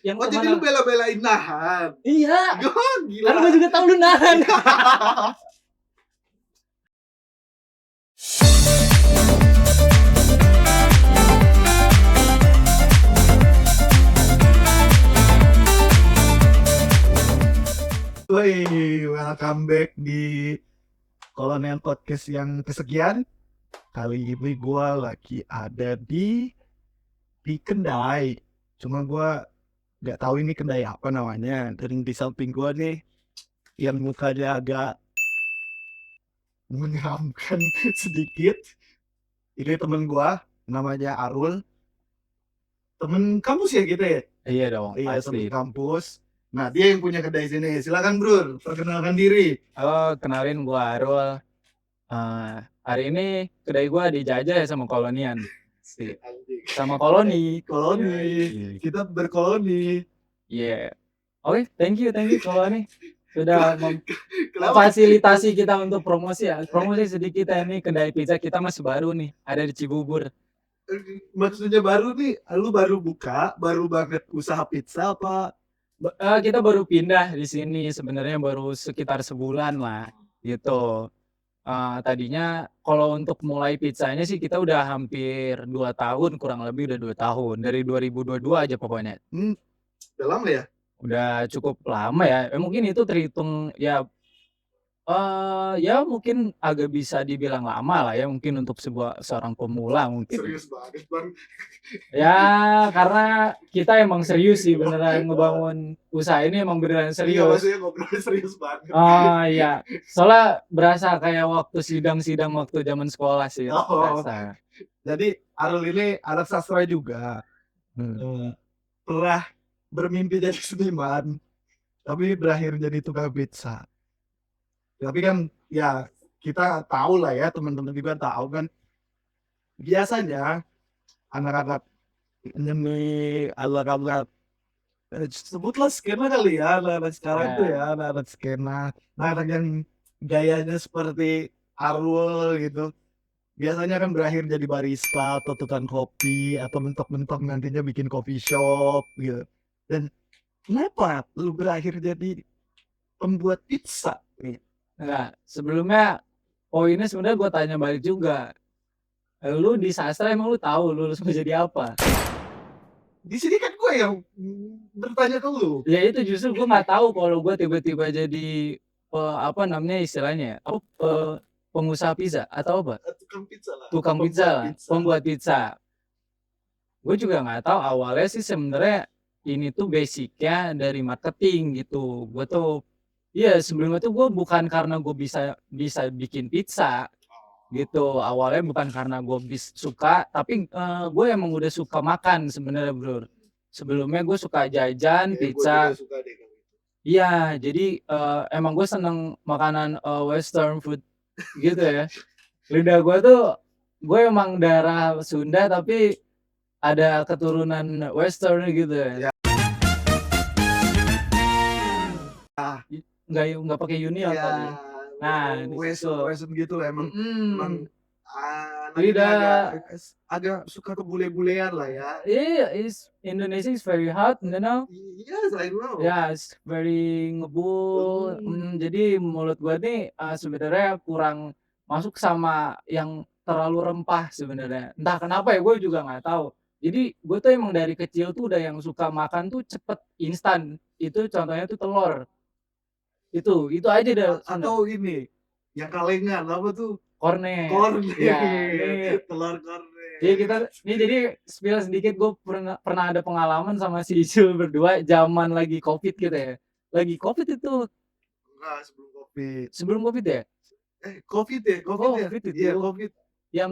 Yang Oh, jadi kemana? lu bela-belain nahan? Iya, Oh, kan gila. gue juga tahu lu nahan. Woi, welcome back di Kolonial Podcast yang kesekian. Kali ini gue lagi ada di kedai. Cuma gue nggak tahu ini kedai apa namanya. Dan di samping gue nih, yang mukanya agak menyeramkan sedikit. Ini temen gue, namanya Arul. Temen kampus ya gitu ya? Iya dong, Iya, temen pasti. kampus. Nah, dia yang punya kedai sini. Silakan Bro, perkenalkan diri. Halo, kenalin gue Arul. Hari ini kedai gue dijajah ya sama kolonian. Sama koloni. Koloni. Iya. Kita berkoloni. Yeah. Oke, thank you koloni. Sudah Kenapa? memfasilitasi kita untuk promosi ya. Promosi sedikit ya, nih kedai pizza kita masih baru nih. Ada di Cibubur. Maksudnya baru nih, lu baru buka, baru banget usaha pizza apa? Kita baru pindah di sini sebenarnya baru sekitar sebulan lah gitu. Tadinya kalau untuk mulai pizzanya sih kita udah hampir 2 tahun, kurang lebih udah 2 tahun. Dari 2022 aja pokoknya. Udah lama ya? Udah cukup lama ya. Mungkin itu terhitung ya, ya mungkin agak bisa dibilang lama lah ya mungkin untuk seorang pemula mungkin. Serius banget, Bang. Ya karena kita emang serius sih beneran ngebangun usaha ini emang beneran Iya, serius. maksudnya ngobrolnya serius banget. Iya. Soalnya berasa kayak waktu sidang-sidang waktu zaman sekolah sih. Oh, Berasa. jadi Arul ini anak sastra juga. Pernah bermimpi jadi seniman, tapi berakhir jadi tukang pizza. Tapi kan ya kita tahu lah ya, teman-teman juga tahu kan, biasanya anak-anak ini anak-anak sebutlah skena kali ya, anak-anak sekarang tuh ya, anak-anak skena, anak yang gayanya seperti Arul gitu. Biasanya kan berakhir jadi barista atau tukang kopi atau mentok-mentok nantinya bikin coffee shop gitu. Dan kenapa lu berakhir jadi pembuat pizza? Enggak, sebelumnya poinnya sebenarnya gue tanya balik juga. Lu di sastra emang lu tahu lulus mau jadi apa? Di sini kan gue yang bertanya ke lu. Ya itu justru gue nggak tahu kalau gue tiba-tiba jadi apa namanya istilahnya ya, pengusaha pizza atau apa? Tukang pizza lah. Tukang pizza lah, pembuat pizza. Gue juga nggak tahu awalnya sih sebenarnya ini tuh basicnya dari marketing gitu. Gue tuh iya sebelumnya tuh gue bukan karena gue bisa bisa bikin pizza gitu. Awalnya bukan karena gue suka, tapi gue emang udah suka makan sebenarnya bro. Sebelumnya gue suka jajan pizza. Gue suka deh kalau itu. Iya, jadi emang gue seneng makanan western food gitu ya. Lidah gue tuh gue emang darah Sunda tapi ada keturunan western gitu ya. Ya. Ah, Nggak pakai union ya, tapi. Nah, di situ. Western gitu lah emang. Emang Lidah agak suka ke bule-bulean lah ya. iya, Indonesia is very hot, you know. Yes, I know. Ya, it's very ngebul. Jadi mulut gua nih sebenarnya kurang masuk sama yang terlalu rempah sebenarnya. Entah kenapa ya, gue juga nggak tahu. Jadi gue tuh emang dari kecil tuh udah yang suka makan tuh cepet instan. Itu contohnya tuh telur. Itu aja dah. Atau ini yang kalengan apa tuh? Kornet. Kornet. Ya, ini telur kornet. jadi spill sedikit gue pernah ada pengalaman sama si Icul berdua zaman lagi Covid gitu ya. Lagi Covid itu Enggak, sebelum Covid. sebelum Covid ya? Covid ya? Covid itu. Iya, Covid. Yang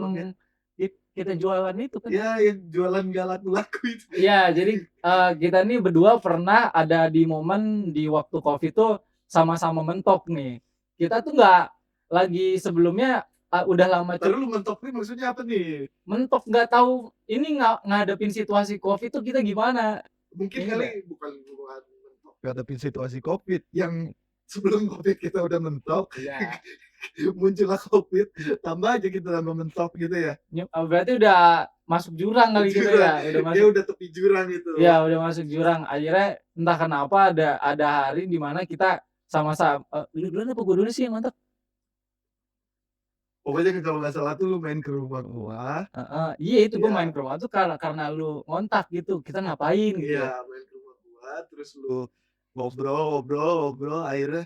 kita jualan itu kan. Iya, yang jualan gak laku itu. Iya, jadi kita nih berdua pernah ada di momen di waktu Covid tuh sama-sama mentok nih. Kita tuh nggak lagi sebelumnya udah lama Terus lu mentok nih maksudnya apa nih? mentok nggak tahu ini ngadepin situasi Covid tuh kita gimana. Mungkin Ini kali bukan mentok ngadepin situasi Covid yang sebelum Covid kita udah mentok. Iya. muncullah Covid, tambah aja kita tambah mentok gitu ya. Berarti udah masuk jurang kali gitu Jurang, ya, udah dia masuk, udah tepi jurang itu. iya udah masuk jurang. Akhirnya entah kenapa ada hari di mana kita sama-sama, lu duluan apa gua dulu sih yang ngontak? Pokoknya kalau nggak salah tuh lu main ke rumah gua. Heeh, iya itu gua main Iya. ke rumah tuh karena lu ngontak gitu, kita ngapain gitu ya. Iya, main ke rumah gua, terus lu ngobrol, akhirnya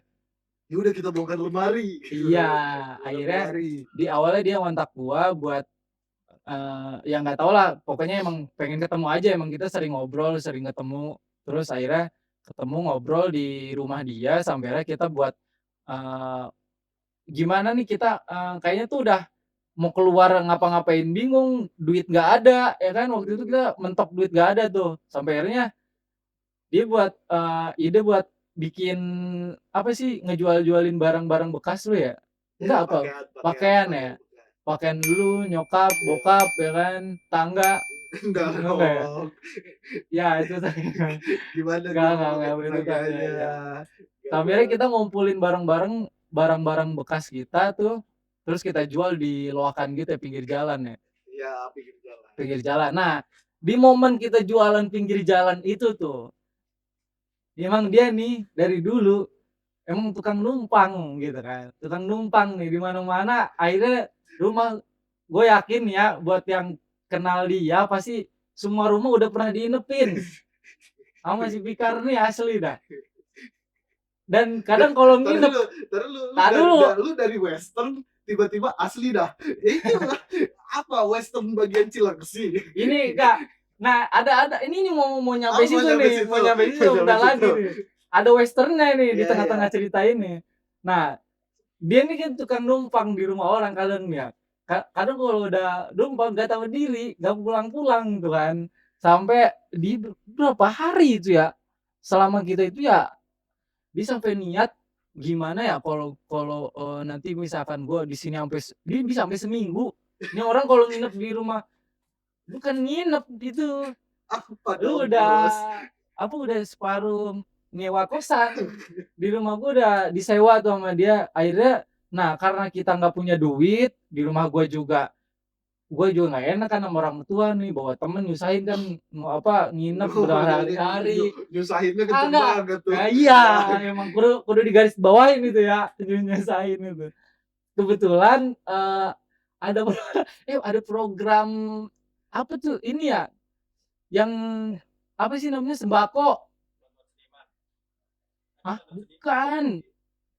ya udah kita bongkar lemari gitu. Iya, Bongkar akhirnya lemari. di awalnya dia ngontak gua buat, ya nggak tahu lah, pokoknya emang pengen ketemu aja, emang kita sering ngobrol, sering ketemu, terus akhirnya ketemu ngobrol di rumah dia sampai akhirnya kita buat, eee, gimana nih kita, kayaknya tuh udah mau keluar ngapa-ngapain bingung, duit nggak ada, ya kan, waktu itu kita mentok duit nggak ada tuh, sampai akhirnya dia buat, ide buat bikin, apa sih, ngejual-jualin barang-barang bekas lu ya? Iya, Enggak apa, pakaian pakaian pakaian ya? pakaian bekas. Pakaian dulu, nyokap, Iya. bokap, ya kan, tangga, Enggak enggak ya? dong. Ya itu tadi kan, Gimana dong enggak itu begitu kan, ya tangganya? ya. Enggak Sampai akhirnya dong. kita ngumpulin barang-barang bekas kita tuh, terus kita jual di loakan gitu ya, pinggir jalan ya, Iya, pinggir jalan. pinggir jalan. Nah, di momen kita jualan pinggir jalan itu tuh, emang dia nih dari dulu emang tukang numpang gitu kan, tukang numpang nih di mana-mana, akhirnya rumah gue yakin ya buat yang kenal dia pasti semua rumah udah pernah diinepin sama si Fikar nih asli dah. Dan kadang kalau nginep, Entar dulu, tak dulu, lu dari western tiba-tiba asli dah. Itu apa western bagian Cilengsi? ini Kak, nah ada ini nih mau nyampe Oh, mau situ nyampe nih, situ, mau nyampe situ mau nyampe bentar lagi situ. nih. Ada western-nya nih di Iya, iya. tengah-tengah cerita ini. Nah, dia nih kan tukang numpang di rumah orang kadang ya. Kadang kalau udah numpang nggak tahu diri, nggak pulang-pulang tuh kan. Sampai di berapa hari itu ya, selama kita itu ya, dia sampai niat gimana ya kalau kalau, nanti misalkan gua di sini dia bisa sampai seminggu. Ini orang kalau nginep di rumah, bukan nginep itu, Apa lu dong, udah Bos? apa, udah separuh nyewa kosan. Di rumah gua udah disewa tuh sama dia. Akhirnya nah karena kita nggak punya duit, di rumah gua juga nggak enak kan sama orang tua nih, bawa temen nyusahin kan, mau apa, nginep Oh, jadi berhari-hari. nyusahinnya Ah, kenceng enggak, banget tuh. nah iya, emang kudu kudu digarisbawahin itu ya, nyusahin itu. Kebetulan, ada ada program apa tuh, ini ya, yang apa sih namanya, sembako. Hah? Bukan,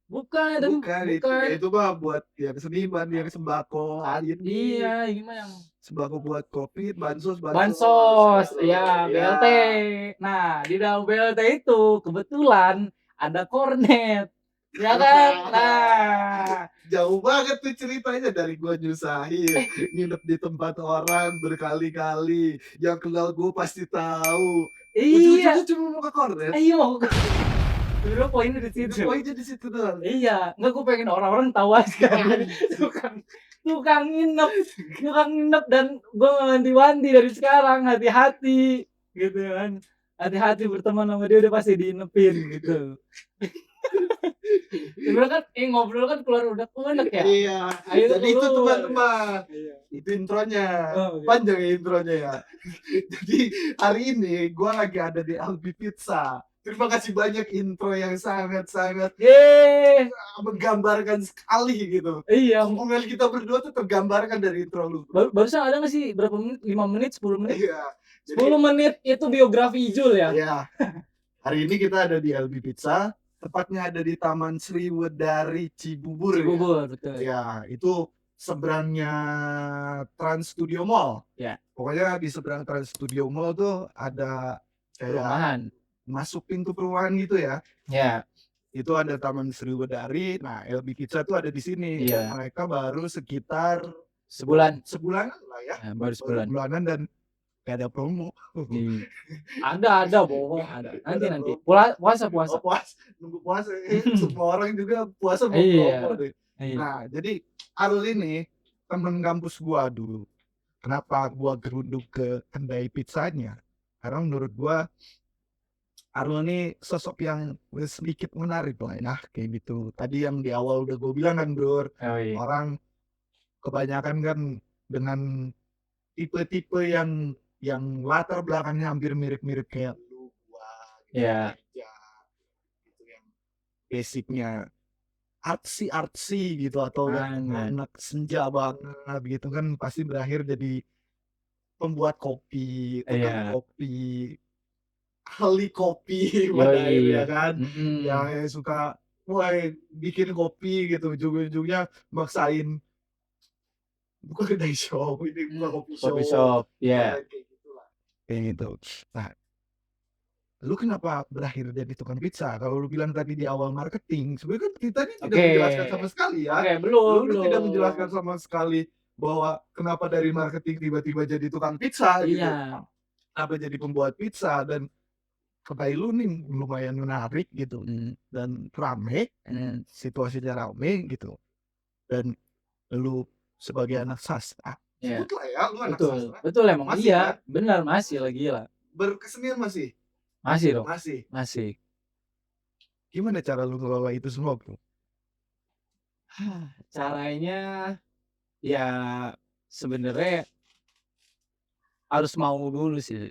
bukan, tapi Bukan, bukan. itu mah buat yang seniman, yang sembako ini. Iya, ini mah yang Sembako buat Covid, bansos bansos, gitu. iya, Ya. BLT. Nah, di dalam BLT itu kebetulan ada kornet, ya kan? Nah, Jauh banget tuh ceritanya dari gua nyusahin, nginep di tempat orang berkali-kali, yang kenal gua pasti tahu. iya, Ujung-ujungnya cuma mau ke kornet. iya mau sebenarnya poinnya di situ. Poinnya di situ doang. Iya, enggak, gue pengen orang-orang tahu aja tukang tukang nginep tukang nginep dan gue wanti-wanti dari sekarang, hati-hati gitu kan, hati-hati berteman sama dia udah pasti diinepin gitu. Sebenarnya kan ngobrol kan keluar udah enak ya, Iya, akhirnya jadi itu keluar. teman-teman, Iya. itu intronya, Oh, gitu. panjang ya intronya ya. Jadi hari ini gua lagi ada di Albi Pizza. Terima kasih banyak intro yang sangat-sangat Yeay, menggambarkan sekali gitu. iya, Hubungan kita berdua tuh tergambarkan dari intro lu, Bro. barusan ada nggak sih berapa menit, 5 menit, 10 menit? Iya. 10 menit itu biografi Ijul ya? Iya. Hari ini kita ada di Albi Pizza, tepatnya ada di Taman Sriwedari Cibubur. Cibubur, betul. Ya, itu seberangnya Trans Studio Mall. Ya. Pokoknya di seberang Trans Studio Mall tuh ada kayak Perumahan. masuk pintu perumahan gitu ya. Ya. Itu ada Taman Sriwedari. Nah, LB Pizza tuh ada di sini. Iya. Mereka baru sekitar sebulanan lah ya. Nah, baru sebulan. Sebulanan dan gak ada promo. Ada bohong, ada. Nanti. Puasa. Oh, nunggu puasa. Semua orang juga puasa mau Iya. promo deh. Iya. Nah, jadi Arul ini temen kampus gua dulu. Kenapa gua geruduk ke kedai pizzanya? Karena menurut gua Arul nih sosok yang sedikit menarik lah ya, kayak gitu. Tadi yang di awal udah gue bilang kan, Bro, Oh, iya. orang kebanyakan kan dengan tipe-tipe yang latar belakangnya hampir mirip-mirip kayak lu, gua, gitu Iya. aja, gitu yang basicnya artsy gitu atau yang Banget. anak senja banget gitu kan pasti berakhir jadi pembuat kopi, tukang Iya. kopi, ahli kopi pada akhirnya Yoi. kan, yang Mhm. suka mulai bikin kopi gitu, ujung-ujungnya maksain buka kedai shop, ini buka kopi Coffee shop, shop, ya iya. kayak gitulah. Kayak gitu. Nah, lu kenapa berakhir jadi tukang pizza? Kalau lu bilang tadi di awal marketing, sebenarnya kan kita ini tidak Oke. menjelaskan sama sekali ya. Oke, belum Lu tidak menjelaskan belum. sama sekali bahwa kenapa dari marketing tiba-tiba jadi tukang pizza gitu. Iya. Kenapa jadi pembuat pizza dan kata lu nih lumayan menarik gitu dan rame, situasinya rame gitu. Dan lu sebagai anak sastra, Iya. sebutlah ya lu anak Betul. sastra, Betul emang masih iya. kan? Benar masih lah, gila. Berkesenian masih? Masih dong. Masih. Masih. Gimana cara lu ngelola itu semua, Bro? Caranya ya sebenarnya harus mau dulu sih.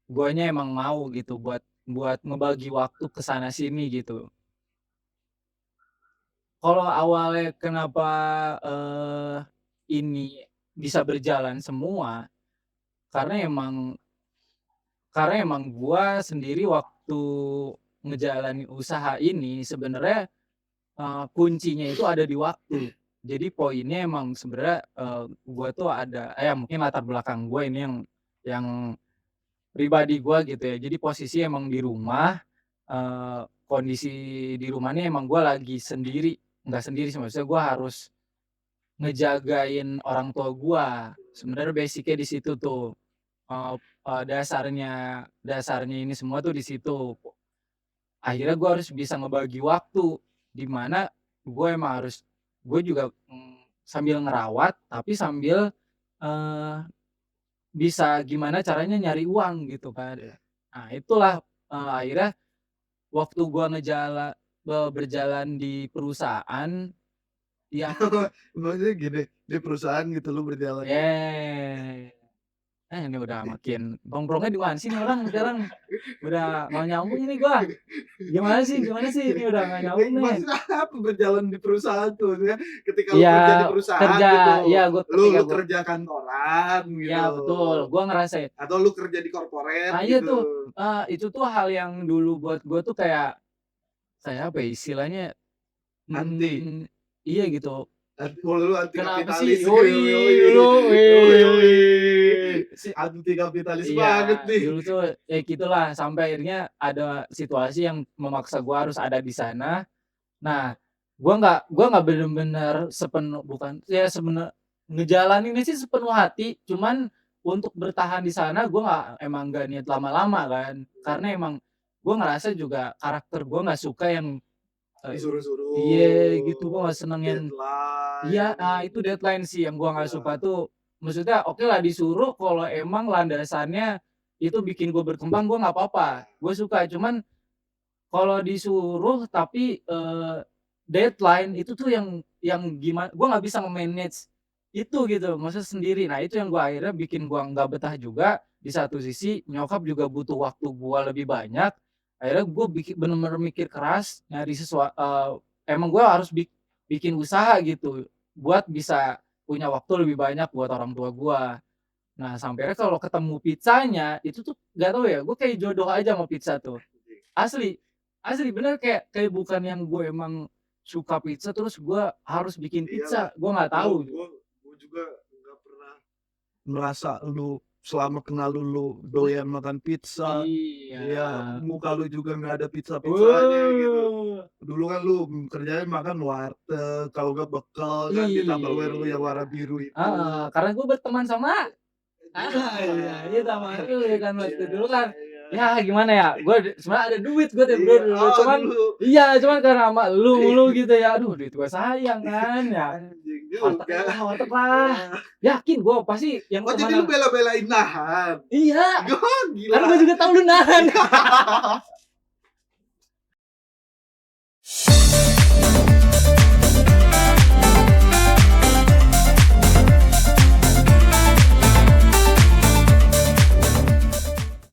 Guanya emang mau gitu buat buat ngebagi waktu ke sana sini gitu. Kalau awalnya kenapa, ini bisa berjalan semua, karena emang karena emang gua sendiri waktu ngejalanin usaha ini sebenarnya, kuncinya itu ada di waktu. Jadi poinnya emang sebenarnya, gua tuh ada mungkin latar belakang gua ini yang pribadi gua gitu ya. Jadi posisi emang di rumah, kondisi di rumah ini emang gua lagi sendiri, nggak sendiri sih maksudnya gua harus ngejagain orang tua gua. Sebenarnya basic-nya di situ tuh, eee eee, dasarnya dasarnya ini semua tuh di situ. Akhirnya gue harus bisa ngebagi waktu, di mana gue emang harus gue juga, sambil ngerawat, tapi sambil, eee, bisa gimana caranya nyari uang gitu kan. Iya. Nah itulah, akhirnya waktu gua berjalan di perusahaan yang Maksudnya gini, di perusahaan gitu lu berjalan gitu. yeah, ini udah makin nongkrongnya di mana sih nih orang sekarang? Udah nggak nyambung ini gua. Gimana sih ini udah nggak nyambung nih. Maksudnya apa berjalan di perusahaan tuh ya, ketika lu Iya, kerja di perusahaan kerja, iya gitu, gua lu ketika gua kerja kantoran iya gitu, betul, gua ngerasain. atau lu kerja di corporate Nah iya gitu. tuh, itu tuh hal yang dulu buat gua tuh kayak kayak apa ya istilahnya, Anti, mmm, iya gitu. kalau lu anti Kenapa sih? kapitalis Yoi, yoi, dulu, yoi, si anti kapitalis iya, banget nih. dulu tuh ya gitulah sampai akhirnya ada situasi yang memaksa gua harus ada di sana. Nah, gua nggak bener-bener bukan ya ngejalaninnya sih sepenuh hati, cuman untuk bertahan di sana gua emang nggak niat lama-lama kan. Karena emang gua ngerasa juga karakter gua nggak suka yang, eee iya Disuruh-suruh, gitu, gua nggak seneng yang iya, deadline, itu deadline sih yang gua nggak suka iya. tuh. Maksudnya okelah disuruh kalau emang landasannya itu bikin gua berkembang gua nggak apa-apa, gua suka. Cuman kalau disuruh tapi, deadline itu tuh yang gua nggak bisa nge-manage itu gitu, maksudnya sendiri. Nah itu yang gua akhirnya bikin gua nggak betah juga, di satu sisi nyokap juga butuh waktu gua lebih banyak, akhirnya gua bener-bener mikir keras nyari emang gua harus bikin usaha gitu, buat bisa punya waktu lebih banyak buat orang tua gua. Nah sampai akhirnya kalau ketemu pizzanya, itu tuh nggak tahu ya, gua kayak jodoh aja sama pizza tuh. Asli asli bener kayak kayak bukan yang gue emang suka pizza terus gue harus bikin Iyalah, pizza, gue nggak gua tahu. gua gua juga nggak pernah merasa lu selama kenal lu doyan makan pizza, Iya. iya, muka lu juga nggak ada pizza-pizzanya gitu. Wuh, Dulu kan lu kerjanya makan warteg, kalau nggak bekal kan di Tupperware lu yang iya. warna biru itu. Heeh, karena gue berteman sama iya, iya Iya, sama lu kan iya, waktu dulu kan, iya. ya gimana ya, gue sebenarnya ada duit gue dari Iya, dulu, oh cuman dulu. iya, cuman karena sama lu mulu gitu ya, aduh duit gue sayang kan ya, Anjing warteg juga. lah warteg lah, Iya. yakin gue pasti yang Oh jadi lu temenan bela-belain nahan? iya. Oh Karena gila. gue juga tahu lu nahan.